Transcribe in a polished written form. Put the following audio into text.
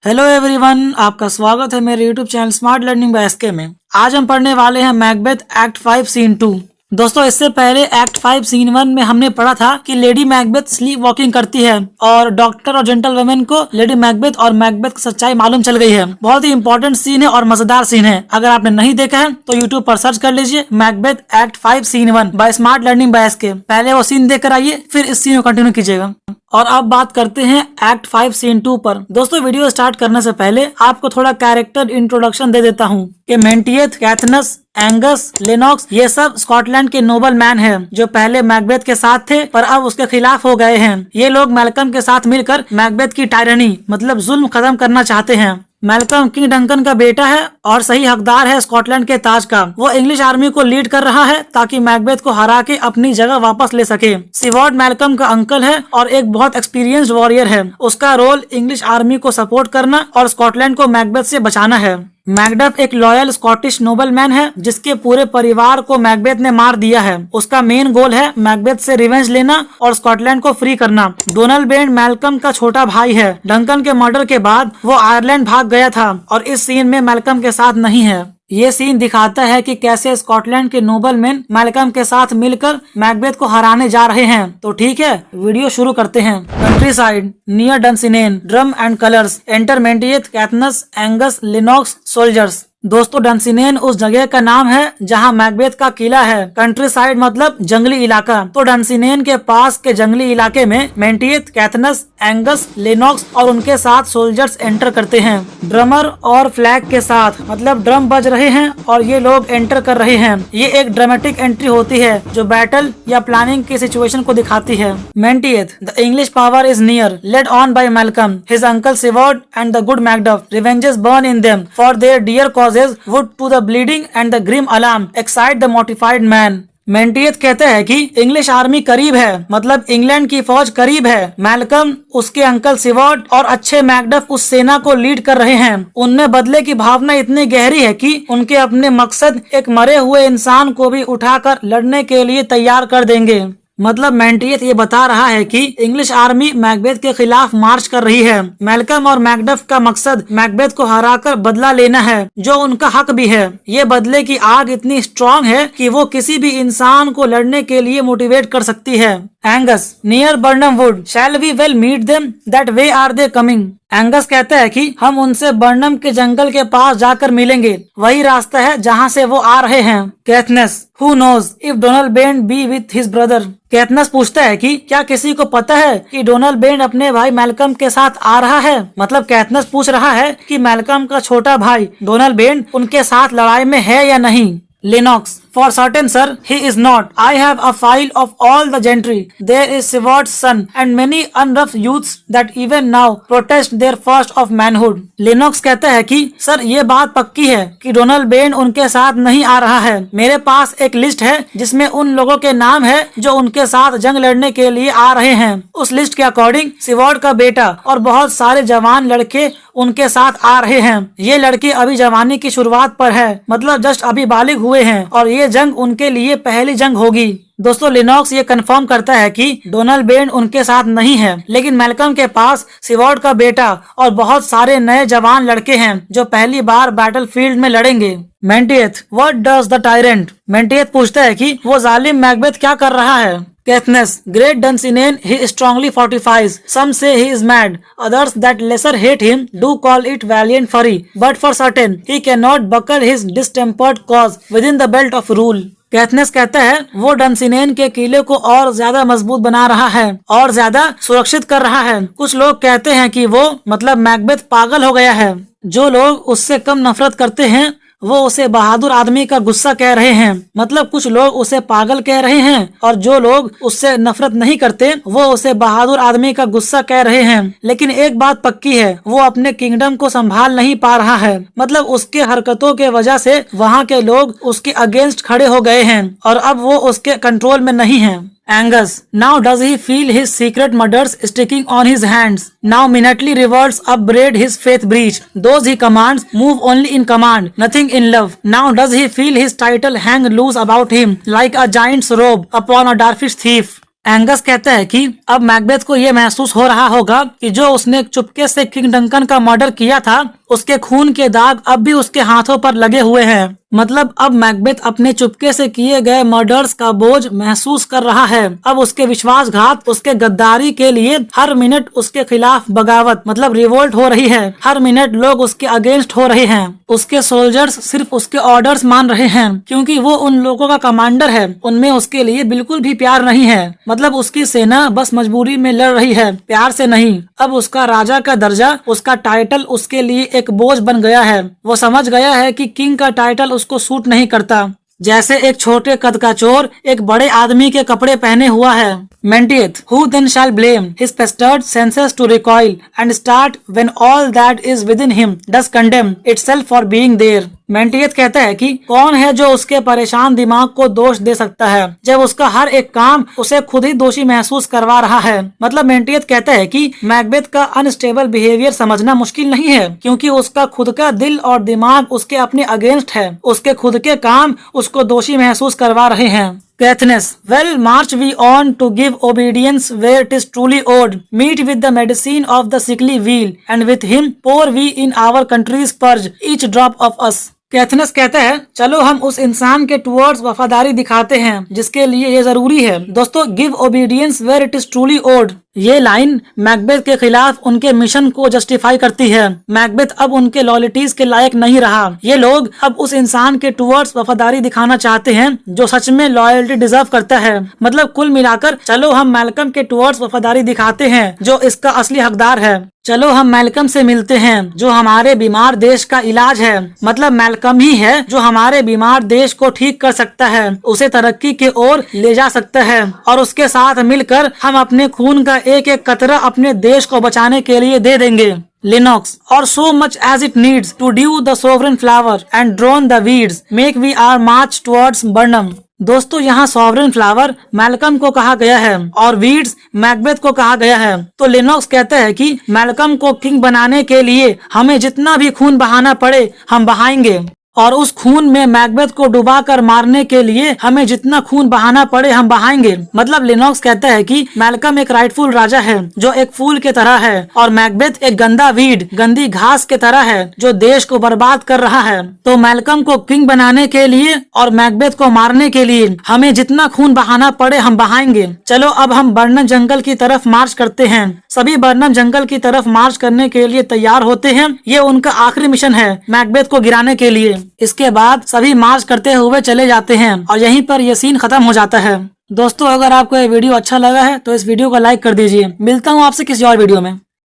Hello everyone, आपका स्वागत है मेरे YouTube channel Smart Learning by SK में। आज हम पढ़ने वाले हैं मैकबेथ एक्ट 5 सीन 2। दोस्तों, इससे पहले एक्ट 5 सीन 1 में हमने पढ़ा था कि लेडी मैकबेथ स्लीप वॉकिंग करती है और डॉक्टर और जेंटल वुमेन को लेडी मैकबेथ और मैकबेथ की सच्चाई मालूम चल गई है। बहुत ही इंपॉर्टेंट सीन है और मजेदार सीन है। अगर आपने नहीं देखा है तो यूट्यूब पर सर्च कर लीजिए Macbeth act 5 scene 1 by Smart Learning by SK. पहले वो सीन देख कर आइए, फिर इस सीन को कंटिन्यू कीजिएगा। और अब बात करते हैं एक्ट 5 सीन 2 पर। दोस्तों, वीडियो स्टार्ट करने से पहले आपको थोड़ा कैरेक्टर इंट्रोडक्शन दे देता हूँ कि मेंटियथ, कैथनस, एंगस, लेनॉक्स ये सब स्कॉटलैंड के नोबल मैन हैं जो पहले मैकबेथ के साथ थे पर अब उसके खिलाफ हो गए हैं। ये लोग मैल्कम के साथ मिलकर मैकबेथ की टायरनी मतलब जुल्म खत्म करना चाहते हैं। मैल्कम किंग डंकन का बेटा है और सही हकदार है स्कॉटलैंड के ताज का। वो इंग्लिश आर्मी को लीड कर रहा है ताकि मैकबेथ को हरा के अपनी जगह वापस ले सके। सिवॉर्ड मैल्कम का अंकल है और एक बहुत एक्सपीरियंस्ड वॉरियर है। उसका रोल इंग्लिश आर्मी को सपोर्ट करना और स्कॉटलैंड को मैकबेथ से बचाना है। मैकडफ एक लॉयल स्कॉटिश नोबलमैन है जिसके पूरे परिवार को मैकबेथ ने मार दिया है। उसका मेन गोल है मैकबेथ से रिवेंज लेना और स्कॉटलैंड को फ्री करना। डोनाल्ड बेन मैल्कम का छोटा भाई है। डंकन के मर्डर के बाद वो आयरलैंड भाग गया था और इस सीन में मैल्कम के साथ नहीं है। ये सीन दिखाता है कि कैसे स्कॉटलैंड के नोबलमैन मैल्कम के साथ मिलकर मैकबेथ को हराने जा रहे हैं। तो ठीक है, वीडियो शुरू करते हैं। Countryside near Dunsinane, drum and colours, enter Menteith, Caithness, Angus, Lennox, soldiers. दोस्तों, डंसिनेन उस जगह का नाम है जहां मैकबेथ का किला है। कंट्री साइड मतलब जंगली इलाका। तो डंसिनेन के पास के जंगली इलाके में मेंटियथ, कैथनस, एंगस, लिनॉक्स और उनके साथ सोल्जर्स एंटर करते हैं ड्रमर और फ्लैग के साथ। मतलब ड्रम बज रहे हैं और ये लोग एंटर कर रहे हैं। ये एक ड्रामेटिक एंट्री होती है जो बैटल या प्लानिंग की सिचुएशन को दिखाती है। Menteith, the English power is near, led on by Malcolm, his uncle Siward and the good Macduff, revenges burn in them for their dear cause wood to the bleeding and the grim alarm excite the mortified man। मेंटियथ कहते हैं कि English army करीब है, मतलब England की फौज करीब है। मैल्कम, उसके अंकल सिवॉर्ड और अच्छे मैकडफ उस सेना को लीड कर रहे हैं। उनमें बदले की भावना इतनी गहरी है कि उनके अपने मकसद एक मरे हुए इंसान को भी उठाकर लड़ने के लिए तैयार कर देंगे। मतलब मेंटियथ ये बता रहा है कि इंग्लिश आर्मी मैकबेथ के खिलाफ मार्च कर रही है। मैल्कम और मैकडफ का मकसद मैकबेथ को हराकर बदला लेना है, जो उनका हक भी है। ये बदले की आग इतनी स्ट्रांग है कि वो किसी भी इंसान को लड़ने के लिए मोटिवेट कर सकती है। Angus, near Birnam Wood, shall we well meet them, that way are they coming. Angus कहते हैं कि हम उनसे बर्नम के जंगल के पास जाकर मिलेंगे, वही रास्ता है जहाँ से वो आ रहे हैं। Caithness, who knows if Donalbain be with his brother. Caithness पूछता है कि क्या किसी को पता है कि डोनाल्ड बेन अपने भाई मैल्कम के साथ आ रहा है। मतलब कैथनस पूछ रहा है कि मैल्कम का छोटा भाई डोनाल्ड बेन उनके साथ लड़ाई में है या नहीं। Lennox, for certain sir, he is not. I have a file of all the gentry. There is Siward's son and many unrough youths that even now protest their first of manhood. Lennox कहता है कि sir ये बात पक्की है कि Donald Ben उनके साथ नहीं आ रहा है। मेरे पास एक लिस्ट है जिसमें उन लोगों के नाम है जो उनके साथ जंग लड़ने के लिए आ रहे हैं। उस लिस्ट के अकॉर्डिंग सिवॉर्ड का बेटा और बहुत सारे जवान लड़के उनके साथ आ रहे हैं। ये लड़के अभी जवानी की शुरुआत पर है, मतलब जस्ट अभी बालिग हुए हैं और ये जंग उनके लिए पहली जंग होगी। दोस्तों, लिनॉक्स ये कंफर्म करता है कि डोनाल्ड बेन उनके साथ नहीं है, लेकिन मैल्कम के पास सिवॉर्ड का बेटा और बहुत सारे नए जवान लड़के हैं जो पहली बार बैटलफील्ड में लड़ेंगे। मेंटियथ, व्हाट डज द टायरेंट। मेंटियथ पूछता है कि वो जालिम मैकबेथ क्या कर रहा है। Caithness, great Dunsinane, he strongly fortifies. Some say he is mad. Others that lesser hate him do call it valiant fury. But for certain, he cannot buckle his distempered cause within the belt of rule. कैथनस कहता है वो डंसिनेन के किले को और ज्यादा मजबूत बना रहा है और ज्यादा सुरक्षित कर रहा है। कुछ लोग कहते हैं कि वो मतलब मैकबेथ पागल हो गया है। जो लोग उससे कम नफरत करते हैं वो उसे बहादुर आदमी का गुस्सा कह रहे हैं। मतलब कुछ लोग उसे पागल कह रहे हैं और जो लोग उससे नफरत नहीं करते वो उसे बहादुर आदमी का गुस्सा कह रहे हैं। लेकिन एक बात पक्की है, वो अपने किंगडम को संभाल नहीं पा रहा है। मतलब उसके हरकतों के वजह से वहाँ के लोग उसके अगेंस्ट खड़े हो गए हैं और अब वो उसके कंट्रोल में नहीं है। Angus, now does he feel his secret murders sticking on his hands? Now minutely revolts upbraid his faith breach. Those he commands move only in command, nothing in love. Now does he feel his title hang loose about him like a giant's robe upon a dwarfish thief? Angus कहता है कि अब Macbeth को ये महसूस हो रहा होगा कि जो उसने चुपके से किंग डंकन का मर्डर किया था, उसके खून के दाग अब भी उसके हाथों पर लगे हुए हैं। मतलब अब मैकबेथ अपने चुपके से किए गए मर्डर्स का बोझ महसूस कर रहा है। अब उसके विश्वासघात, उसके गद्दारी के लिए हर मिनट उसके खिलाफ बगावत मतलब रिवोल्ट हो रही है। हर मिनट लोग उसके अगेंस्ट हो रहे हैं। उसके सोल्जर्स सिर्फ उसके ऑर्डर्स मान रहे हैं क्योंकि वो उन लोगों का कमांडर है। उनमें उसके लिए बिल्कुल भी प्यार नहीं है। मतलब उसकी सेना बस मजबूरी में लड़ रही है, प्यार से नहीं। अब उसका राजा का दर्जा, उसका टाइटल उसके लिए एक बोझ बन गया है। वो समझ गया है कि किंग का टाइटल उसको सूट नहीं करता। जैसे एक छोटे कद का चोर एक बड़े आदमी के कपड़े पहने हुआ है। मेंटिएथ, who then shall blame his pestered senses to recoil and start when all that is within him does condemn itself for being there? मेंटिएथ कहता है कि कौन है जो उसके परेशान दिमाग को दोष दे सकता है जब उसका हर एक काम उसे खुद ही दोषी महसूस करवा रहा है। मतलब मेंटिएथ कहता है कि मैकबेथ का अनस्टेबल बिहेवियर समझना मुश्किल नहीं है क्योंकि उसका खुद का दिल और दिमाग उसके अपने अगेंस्ट है। उसके खुद के काम उसको दोषी महसूस करवा रहे हैं। Caithness, well, march we on to give obedience where 'tis truly owed. Meet with the medicine of the sickly weal, and with him pour we in our country's purge each drop of us. कैथनस कहता है, चलो हम उस इंसान के towards वफादारी दिखाते हैं जिसके लिए ये जरूरी है। दोस्तों, give obedience where it is truly owed, ये लाइन मैकबेथ के खिलाफ उनके मिशन को जस्टिफाई करती है। मैकबेथ अब उनके लॉयल्टीज के लायक नहीं रहा। ये लोग अब उस इंसान के टुवर्ड्स वफादारी दिखाना चाहते हैं जो सच में लॉयल्टी डिजर्व करता है। मतलब कुल मिलाकर चलो हम मैल्कम के टुवर्ड्स वफादारी दिखाते हैं जो इसका असली हकदार है। चलो हम मैल्कम से मिलते हैं जो हमारे बीमार देश का इलाज है। मतलब मैल्कम ही है जो हमारे बीमार देश को ठीक कर सकता है, उसे तरक्की की ओर ले जा सकता है और उसके साथ मिलकर हम अपने खून का एक एक कतरा अपने देश को बचाने के लिए दे देंगे। लिनोक्स, और so much as it needs to dew the sovereign flower and drown the weeds, make we our march towards Burnham। दोस्तों, यहाँ सॉवरेन फ्लावर मैल्कम को कहा गया है और वीड्स मैकबेथ को कहा गया है। तो लिनोक्स कहता है कि मैल्कम को किंग बनाने के लिए हमें जितना भी खून बहाना पड़े हम बहाएंगे और उस खून में मैकबेथ को डुबा कर मारने के लिए हमें जितना खून बहाना पड़े हम बहाएंगे। मतलब लिनोक्स कहता है कि मैल्कम एक राइटफुल राजा है जो एक फूल के तरह है और मैकबेथ एक गंदा वीड, गंदी घास के तरह है जो देश को बर्बाद कर रहा है। तो मैल्कम को किंग बनाने के लिए और मैकबेथ को मारने के लिए हमें जितना खून बहाना पड़े हम बहाएंगे। चलो अब हम बर्नम जंगल की तरफ मार्च करते हैं। सभी बर्नम जंगल की तरफ मार्च करने के लिए तैयार होते हैं। ये उनका आखिरी मिशन है मैकबेथ को गिराने के लिए। इसके बाद सभी मार्च करते हुए चले जाते हैं और यहीं पर यह सीन खत्म हो जाता है। दोस्तों, अगर आपको ये वीडियो अच्छा लगा है तो इस वीडियो को लाइक कर दीजिए। मिलता हूँ आपसे किसी और वीडियो में।